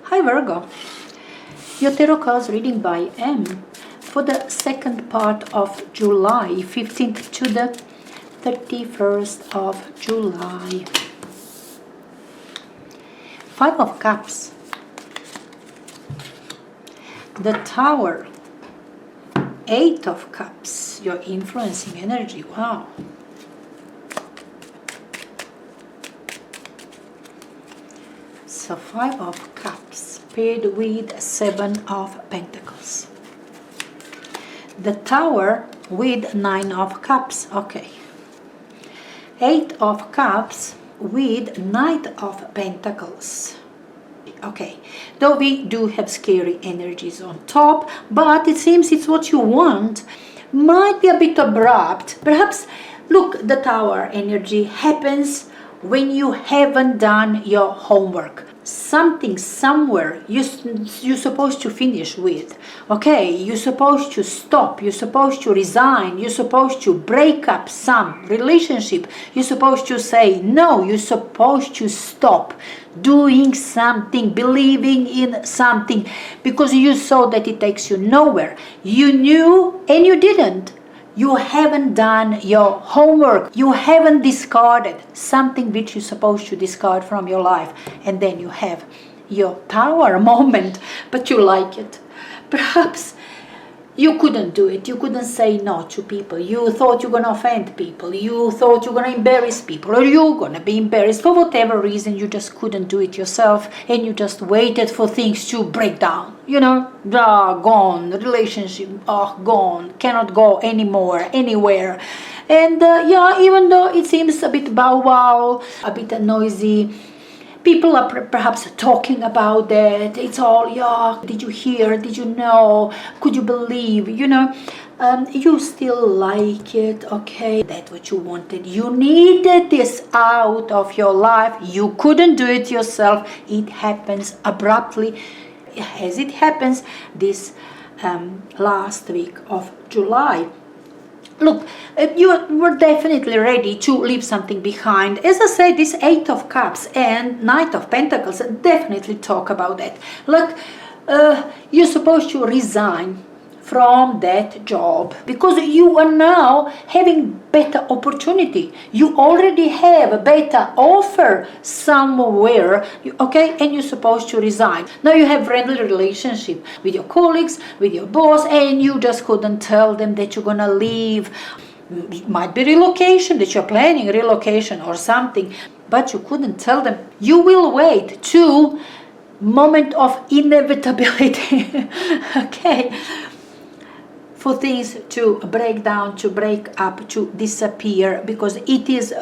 Hi Virgo, your tarot cards reading by M for the second part of July, 15th to the 31st of July. Five of Cups, the Tower, Eight of Cups, your influencing energy, wow. So Five of Cups paired with Seven of Pentacles. The Tower with Nine of Cups, okay. Eight of Cups with Knight of Pentacles. Okay, though we do have scary energies on top, but it seems it's what you want. Might be a bit abrupt. Perhaps, look, the Tower energy happens when you haven't done your homework. Something somewhere you're supposed to finish with. Okay, you're supposed to stop, you're supposed to resign, you're supposed to break up some relationship, you're supposed to say no, you're supposed to stop doing something, believing in something, because you saw that it takes you nowhere. You knew and you didn't. You haven't done your homework. You haven't discarded something which you're supposed to discard from your life. And then you have your Tower moment, but you like it. Perhaps you couldn't do it. You couldn't say no to people. You thought you're going to offend people. You thought you're going to embarrass people. Or you're going to be embarrassed. For whatever reason, you just couldn't do it yourself. And you just waited for things to break down. You know, gone. Relationship, gone. Cannot go anymore, anywhere. And yeah, even though it seems a bit bow wow, a bit noisy, people are perhaps talking about that. It's all, yeah, did you hear? Did you know? Could you believe? You know, you still like it, okay? That's what you wanted. You needed this out of your life. You couldn't do it yourself. It happens abruptly, as it happens this last week of July. Look, you were definitely ready to leave something behind. As I said, this Eight of Cups and Knight of Pentacles definitely talk about that. Look, you're supposed to resign from that job because you are now having better opportunity. You already have a better offer somewhere, okay, and you're supposed to resign. Now you have friendly relationship with your colleagues, with your boss, and you just couldn't tell them that you're gonna leave. It might be relocation, that you're planning relocation or something, but you couldn't tell them. You will wait to moment of inevitability, okay, for things to break down, to break up, to disappear, because it is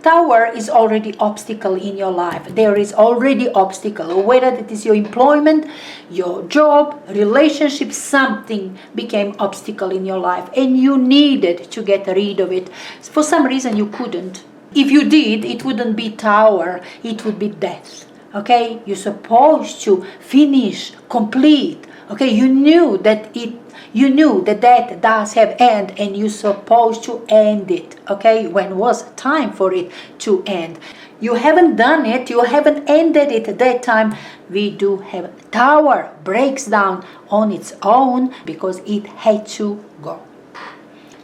Tower is already obstacle in your life. There is already obstacle, whether it is your employment, your job, relationship, something became obstacle in your life and you needed to get rid of it. For some reason you couldn't. If you did, it wouldn't be Tower, it would be death. Okay, you're supposed to finish, complete. Okay, you knew that that does have end and you're supposed to end it. Okay, when was time for it to end? You haven't done it, you haven't ended it at that time. We do have Tower breaks down on its own because it had to go.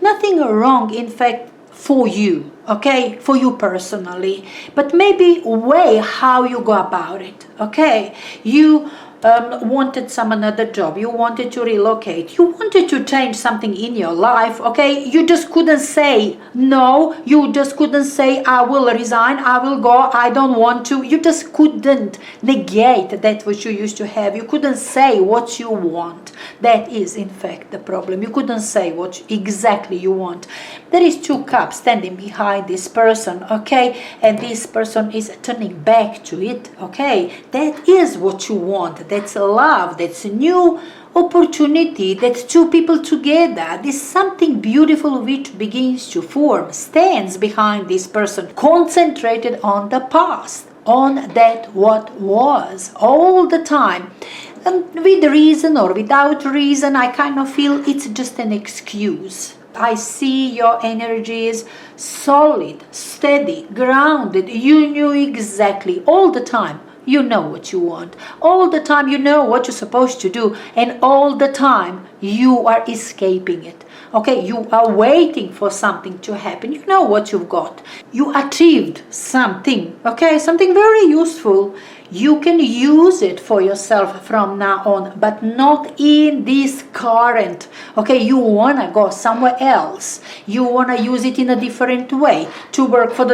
Nothing wrong, in fact, for you, okay, for you personally, but maybe way how you go about it. Okay, you wanted another job, you wanted to relocate, you wanted to change something in your life, okay, you just couldn't say no, you just couldn't say I will resign, I will go, I don't want to. You just couldn't negate that which you used to have. You couldn't say what you want. That is in fact the problem. You couldn't say what exactly you want. There is Two Cups standing behind this person, okay, and this person is turning back to it, okay. That is what you want. That's love, that's a new opportunity, that's two people together. This something beautiful which begins to form, stands behind this person, concentrated on the past, on that what was all the time. And with reason or without reason, I kind of feel it's just an excuse. I see your energies solid, steady, grounded. You knew exactly all the time. You know what you want. All the time you know what you're supposed to do, and all the time you are escaping it. Okay, you are waiting for something to happen. You know what you've got. You achieved something, okay, something very useful. You can use it for yourself from now on, but not in this current. Okay, you want to go somewhere else. You want to use it in a different way, to work for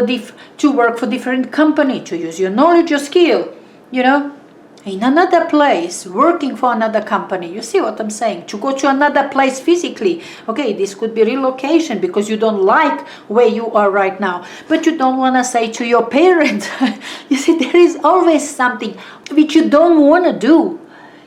different company, to use your knowledge, your skill, in another place, working for another company. You see what I'm saying? To go to another place physically. Okay, this could be relocation because you don't like where you are right now. But you don't want to say to your parents. You see, there is always something which you don't want to do.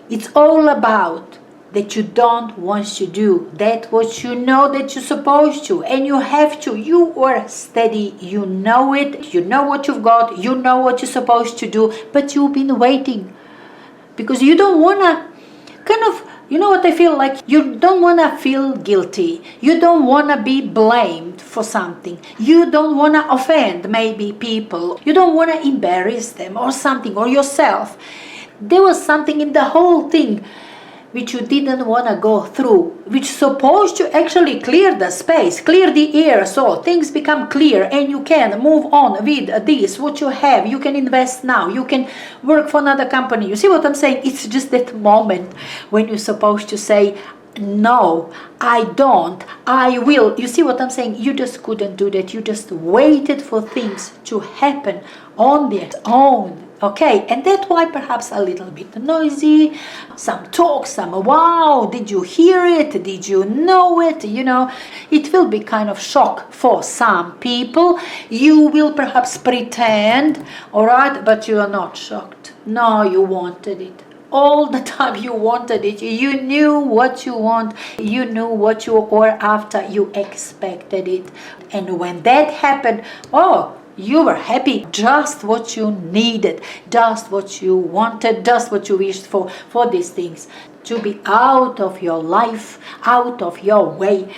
It's all about that you don't want to do. That what you know that you're supposed to. And you have to. You are steady. You know it. You know what you've got. You know what you're supposed to do. But you've been waiting. Because you don't want to you know what I feel like? You don't want to feel guilty. You don't want to be blamed for something. You don't want to offend maybe people. You don't want to embarrass them or something, or yourself. There was something in the whole thing which you didn't want to go through, which is supposed to actually clear the space, clear the air, so things become clear and you can move on with this, what you have. You can invest now, you can work for another company. You see what I'm saying? It's just that moment when you're supposed to say, no, I don't, I will. You see what I'm saying? You just couldn't do that. You just waited for things to happen on their own. Okay, and that's why perhaps a little bit noisy, some talk, some wow, did you hear it? Did you know it? It will be kind of shock for some people. You will perhaps pretend, all right, but you are not shocked. No, you wanted it. All the time you wanted it. You knew what you want. You knew what you were after. You expected it. And when that happened, you were happy, just what you needed, just what you wanted, just what you wished for these things. To be out of your life, out of your way,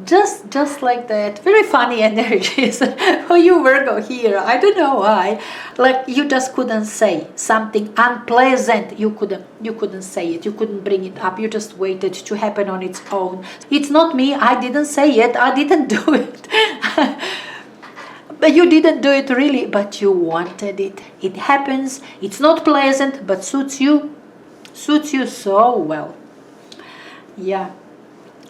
just like that. Very funny energies for you Virgo here. I don't know why. Like you just couldn't say something unpleasant. You couldn't say it. You couldn't bring it up. You just waited to happen on its own. It's not me. I didn't say it. I didn't do it. But you didn't do it really, but you wanted it. It happens. It's not pleasant, but suits you so well. Yeah,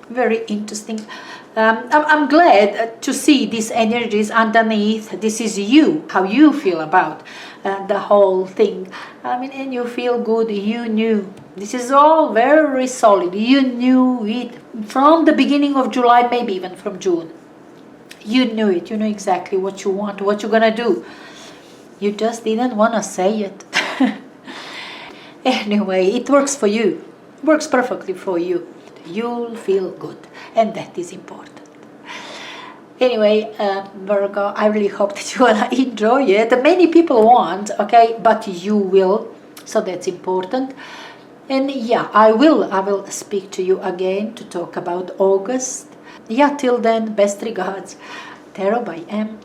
very interesting. I'm glad to see these energies underneath. This is you, how you feel about the whole thing. And you feel good. You knew. This is all very solid. You knew it from the beginning of July, maybe even from June. You knew it. You know exactly what you want, what you're going to do. You just didn't want to say it. Anyway, it works for you. It works perfectly for you. You'll feel good. And that is important. Anyway, Virgo, I really hope that you will enjoy it. Many people won't, okay? But you will. So that's important. And yeah, I will speak to you again to talk about August. Yeah, till then, best regards. Tarot by M.